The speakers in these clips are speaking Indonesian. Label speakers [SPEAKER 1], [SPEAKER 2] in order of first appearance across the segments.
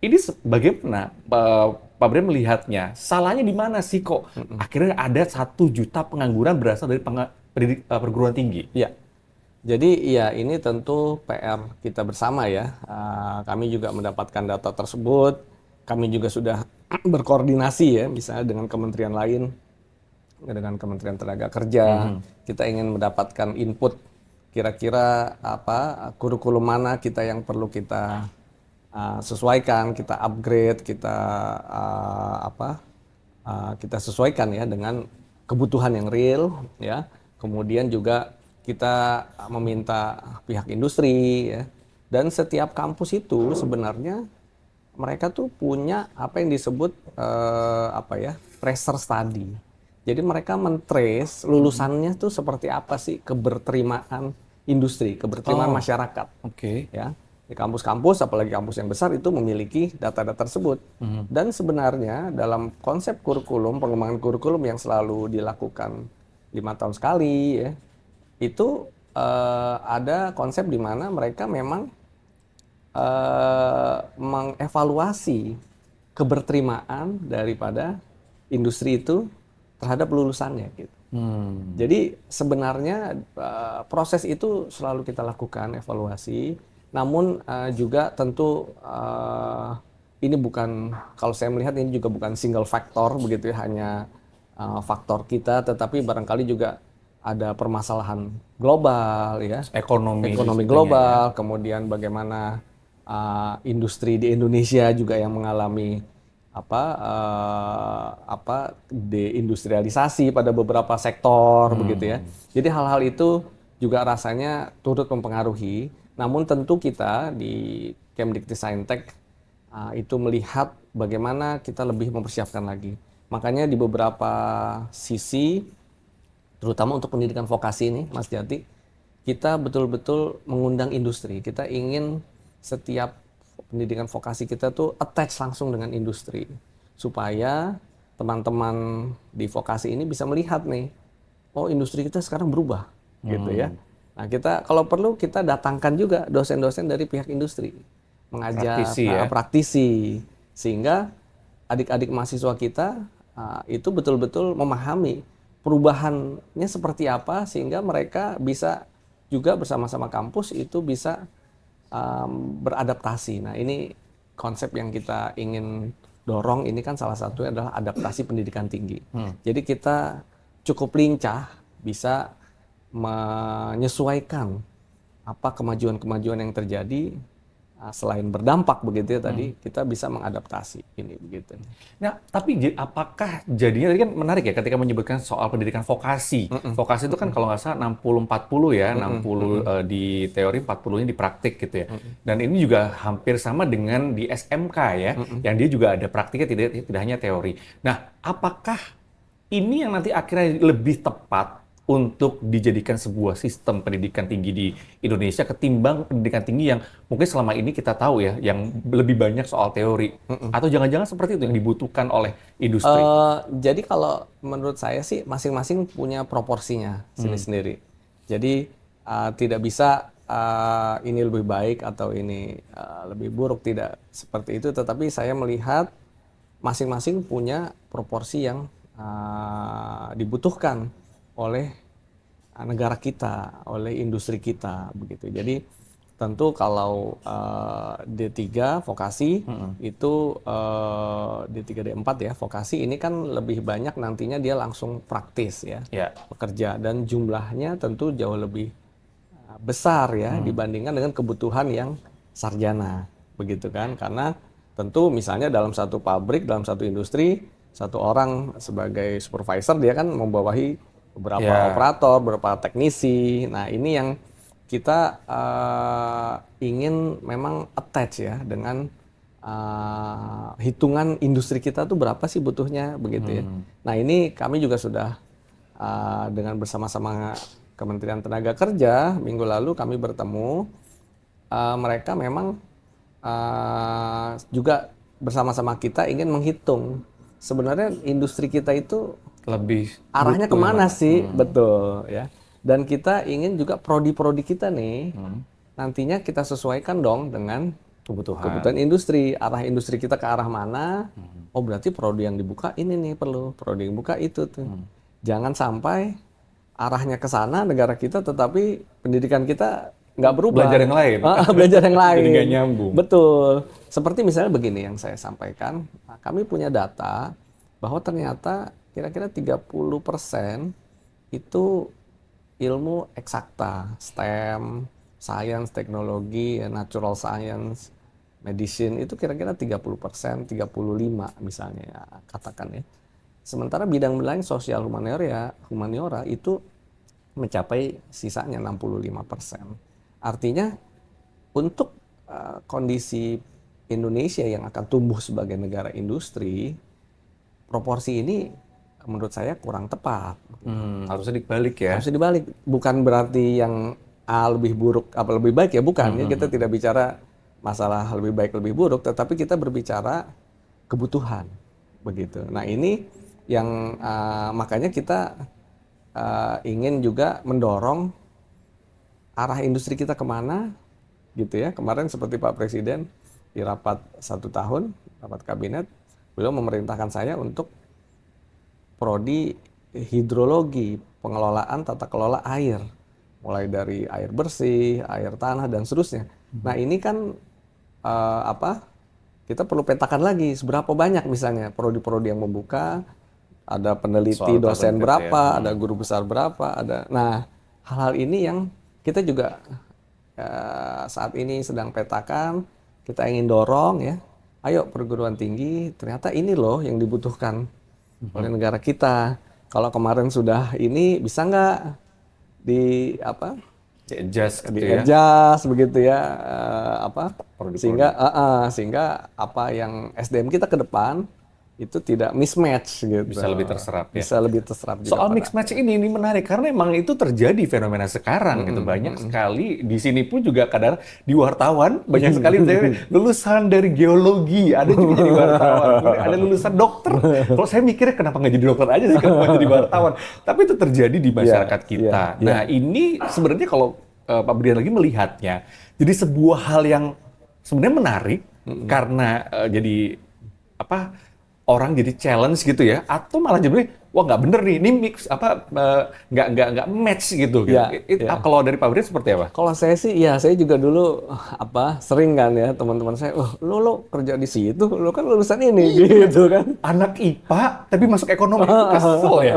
[SPEAKER 1] ini bagaimana Pak Brian melihatnya? Salahnya di mana sih kok akhirnya ada 1 juta pengangguran berasal dari perguruan tinggi?
[SPEAKER 2] Ya, jadi ya ini tentu PR kita bersama ya. Kami juga mendapatkan data tersebut. Kami juga sudah berkoordinasi ya, misalnya dengan kementerian lain, dengan Kementerian Tenaga Kerja. Kita ingin mendapatkan input kira-kira apa kurikulum mana kita yang perlu kita sesuaikan, kita upgrade, kita kita sesuaikan ya dengan kebutuhan yang real ya. Kemudian juga kita meminta pihak industri ya. Dan setiap kampus itu sebenarnya mereka tuh punya apa yang disebut apa ya, tracer study. Jadi mereka mentrace lulusannya tuh seperti apa sih keberterimaan industri, keberterimaan masyarakat.
[SPEAKER 1] Oke.
[SPEAKER 2] Ya, di kampus-kampus, apalagi kampus yang besar itu memiliki data-data tersebut. Dan sebenarnya dalam konsep kurikulum, pengembangan kurikulum yang selalu dilakukan 5 tahun sekali, ya, itu ada konsep di mana mereka memang mengevaluasi keberterimaan daripada industri itu terhadap lulusannya gitu. Jadi sebenarnya proses itu selalu kita lakukan evaluasi, namun juga tentu ini bukan, kalau saya melihat ini juga bukan single factor begitu ya, hanya faktor kita, tetapi barangkali juga ada permasalahan global ya,
[SPEAKER 1] Ekonomi di
[SPEAKER 2] ekonomi
[SPEAKER 1] situnya ya.
[SPEAKER 2] global, kemudian bagaimana industri di Indonesia juga yang mengalami deindustrialisasi pada beberapa sektor begitu ya. Jadi hal-hal itu juga rasanya turut mempengaruhi. Namun tentu kita di Kemdikbudristek itu melihat bagaimana kita lebih mempersiapkan lagi. Makanya di beberapa sisi, terutama untuk pendidikan vokasi ini, Mas Jati, kita betul-betul mengundang industri. Kita ingin setiap pendidikan vokasi kita tuh attach langsung dengan industri, supaya teman-teman di vokasi ini bisa melihat nih, oh industri kita sekarang berubah, gitu ya. Nah kita kalau perlu kita datangkan juga dosen-dosen dari pihak industri, mengajar
[SPEAKER 1] Praktisi ya.
[SPEAKER 2] praktisi, sehingga adik-adik mahasiswa kita itu betul-betul memahami perubahannya seperti apa, sehingga mereka bisa juga bersama-sama kampus itu bisa beradaptasi. Nah ini konsep yang kita ingin dorong, ini kan salah satunya adalah adaptasi pendidikan tinggi. Jadi kita cukup lincah bisa menyesuaikan apa kemajuan-kemajuan yang terjadi, selain berdampak begitu ya tadi, kita bisa mengadaptasi ini begitu.
[SPEAKER 1] Nah, tapi apakah jadinya tadi kan menarik ya ketika menyebutkan soal pendidikan vokasi. Vokasi itu kan kalau nggak salah 60-40 ya, 60 di teori, 40-nya di praktik gitu ya. Dan ini juga hampir sama dengan di SMK ya, yang dia juga ada praktiknya, tidak hanya teori. Nah, apakah ini yang nanti akhirnya lebih tepat untuk dijadikan sebuah sistem pendidikan tinggi di Indonesia ketimbang pendidikan tinggi yang mungkin selama ini kita tahu ya, yang lebih banyak soal teori? Atau jangan-jangan seperti itu yang dibutuhkan oleh industri?
[SPEAKER 2] Jadi kalau menurut saya sih masing-masing punya proporsinya sendiri-sendiri. Jadi tidak bisa ini lebih baik atau ini lebih buruk, tidak seperti itu. Tetapi saya melihat masing-masing punya proporsi yang dibutuhkan oleh negara kita, oleh industri kita begitu. Jadi tentu kalau D3 vokasi itu D3 D4 ya, vokasi ini kan lebih banyak nantinya dia langsung praktis ya,
[SPEAKER 1] Ya.
[SPEAKER 2] bekerja, dan jumlahnya tentu jauh lebih besar ya dibandingkan dengan kebutuhan yang sarjana begitu kan. Karena tentu misalnya dalam satu pabrik, dalam satu industri, satu orang sebagai supervisor dia kan membawahi beberapa operator, beberapa teknisi. Nah ini yang kita ingin memang attach ya dengan hitungan industri kita tuh berapa sih butuhnya begitu ya. Nah ini kami juga sudah dengan bersama-sama Kementerian Tenaga Kerja, minggu lalu kami bertemu, mereka memang juga bersama-sama kita ingin menghitung sebenarnya industri kita itu
[SPEAKER 1] Lebih
[SPEAKER 2] arahnya
[SPEAKER 1] butuh yang
[SPEAKER 2] kemana
[SPEAKER 1] mana?
[SPEAKER 2] sih, betul ya. Dan kita ingin juga prodi-prodi kita nih nantinya kita sesuaikan dong dengan kebutuhan industri, arah industri kita ke arah mana. Oh berarti prodi yang dibuka ini nih perlu, prodi yang dibuka itu tuh. Jangan sampai arahnya ke sana negara kita, tetapi pendidikan kita nggak berubah.
[SPEAKER 1] Belajar yang lain.
[SPEAKER 2] Belajar yang lain.
[SPEAKER 1] Jadi nggak nyambung.
[SPEAKER 2] Betul. Seperti misalnya begini yang saya sampaikan, kami punya data bahwa ternyata kira-kira 30% itu ilmu eksakta, STEM, science, teknologi, natural science, medicine, itu kira-kira 30%, 35 misalnya ya, katakan ya. Sementara bidang lain sosial humaniora itu mencapai sisanya 65%. Artinya untuk kondisi Indonesia yang akan tumbuh sebagai negara industri, proporsi ini menurut saya kurang tepat.
[SPEAKER 1] Harusnya dibalik ya.
[SPEAKER 2] Harusnya dibalik. Bukan berarti yang A lebih buruk apa lebih baik ya, bukan. Ya, kita tidak bicara masalah lebih baik lebih buruk, tetapi kita berbicara kebutuhan begitu. Nah ini yang makanya kita ingin juga mendorong arah industri kita kemana gitu ya. Kemarin seperti Pak Presiden di rapat 1 tahun, rapat kabinet, beliau memerintahkan saya untuk prodi hidrologi, pengelolaan tata kelola air, mulai dari air bersih, air tanah dan seterusnya. Nah ini kan kita perlu petakan lagi seberapa banyak misalnya prodi-prodi yang membuka, ada peneliti dosen berapa, ada guru besar berapa, ada. Nah hal-hal ini yang kita juga saat ini sedang petakan, kita ingin dorong ya. Ayo perguruan tinggi, ternyata ini loh yang dibutuhkan oleh negara kita. Kalau kemarin sudah ini, bisa nggak
[SPEAKER 1] Di-adjust gitu ya.
[SPEAKER 2] di-adjust begitu ya, sehingga apa yang SDM kita ke depan itu tidak mismatch gitu.
[SPEAKER 1] Bisa lebih terserap ya.
[SPEAKER 2] Bisa lebih terserap juga.
[SPEAKER 1] Soal mix match ini menarik karena emang itu terjadi fenomena sekarang gitu. Banyak sekali di sini pun juga kadang di wartawan banyak sekali lulusan dari geologi, ada juga jadi wartawan, ada lulusan dokter. Kalau saya mikirnya kenapa nggak jadi dokter aja sih, kenapa jadi wartawan? Tapi itu terjadi di masyarakat kita. Nah ini sebenarnya kalau Pak Brian lagi melihatnya, jadi sebuah hal yang sebenarnya menarik karena jadi orang jadi challenge gitu ya, atau malah jadi wah nggak bener nih, ini mix nggak match gitu. Kalau dari Pak Brian seperti apa?
[SPEAKER 2] Kalau saya sih, ya saya juga dulu sering kan ya teman-teman saya, lo kerja di situ, lo kan lulusan ini gitu kan.
[SPEAKER 1] Anak IPA tapi masuk ekonomi, kesel ya.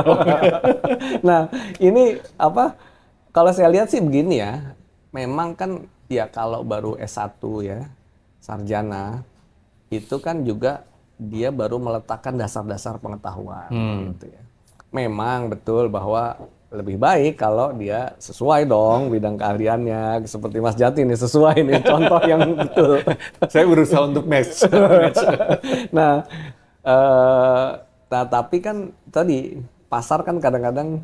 [SPEAKER 2] Nah ini kalau saya lihat sih begini ya, memang kan ya kalau baru S1 ya, sarjana, itu kan juga dia baru meletakkan dasar-dasar pengetahuan gitu ya. Memang betul bahwa lebih baik kalau dia sesuai dong bidang keahliannya, seperti Mas Jati nih, sesuai nih contoh yang betul.
[SPEAKER 1] Saya berusaha untuk match.
[SPEAKER 2] Nah, tapi kan tadi pasar kan kadang-kadang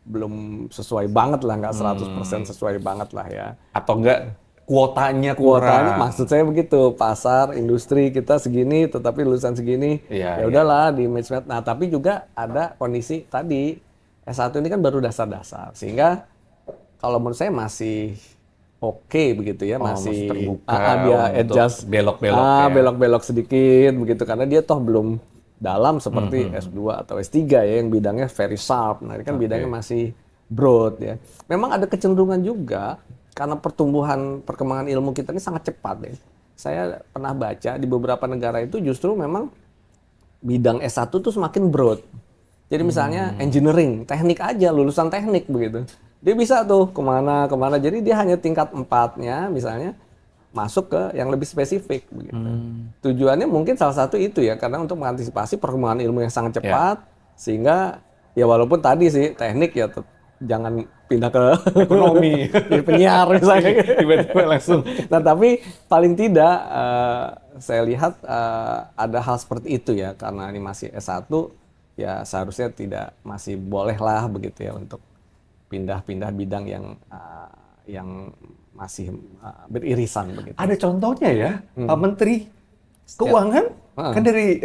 [SPEAKER 2] belum sesuai banget lah, nggak 100% sesuai banget lah ya.
[SPEAKER 1] Atau enggak kuotanya
[SPEAKER 2] maksud saya begitu, pasar industri kita segini tetapi lulusan segini, ya udahlah di match. Nah tapi juga ada kondisi tadi S1 ini kan baru dasar-dasar, sehingga kalau menurut saya masih oke begitu ya, masih
[SPEAKER 1] terbuka
[SPEAKER 2] dia adjust belok-belok sedikit begitu, karena dia toh belum dalam seperti S2 atau S3 ya yang bidangnya very sharp. Nah ini kan bidangnya masih broad ya. Memang ada kecenderungan juga karena perkembangan ilmu kita ini sangat cepat ya. Saya pernah baca di beberapa negara itu justru memang bidang S1 tuh semakin broad. Jadi misalnya engineering, teknik aja, lulusan teknik begitu. Dia bisa tuh kemana. Jadi dia hanya tingkat 4-nya misalnya masuk ke yang lebih spesifik begitu. Tujuannya mungkin salah satu itu ya, karena untuk mengantisipasi perkembangan ilmu yang sangat cepat, sehingga ya walaupun tadi sih teknik ya jangan pindah ke
[SPEAKER 1] ekonomi,
[SPEAKER 2] jadi penyiar misalnya,
[SPEAKER 1] tiba-tiba langsung.
[SPEAKER 2] Nah tapi paling tidak saya lihat ada hal seperti itu ya, karena ini masih S1 ya seharusnya masih boleh lah begitu ya untuk pindah-pindah bidang yang masih beririsan begitu.
[SPEAKER 1] Ada contohnya ya, Pak Menteri Keuangan kan dari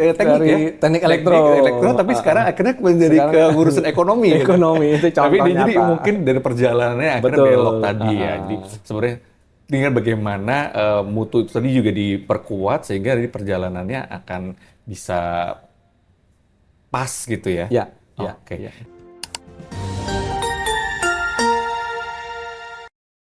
[SPEAKER 1] teknik elektro, tapi sekarang akhirnya menjadi ke urusan ekonomi.
[SPEAKER 2] Itu contoh
[SPEAKER 1] tapi
[SPEAKER 2] nyata.
[SPEAKER 1] Jadi mungkin dari perjalanannya akhirnya belok tadi ya. Jadi sebenarnya tinggal bagaimana mutu itu tadi juga diperkuat sehingga dari perjalanannya akan bisa pas gitu ya.
[SPEAKER 2] Ya, ya,
[SPEAKER 1] Oke.
[SPEAKER 2] ya.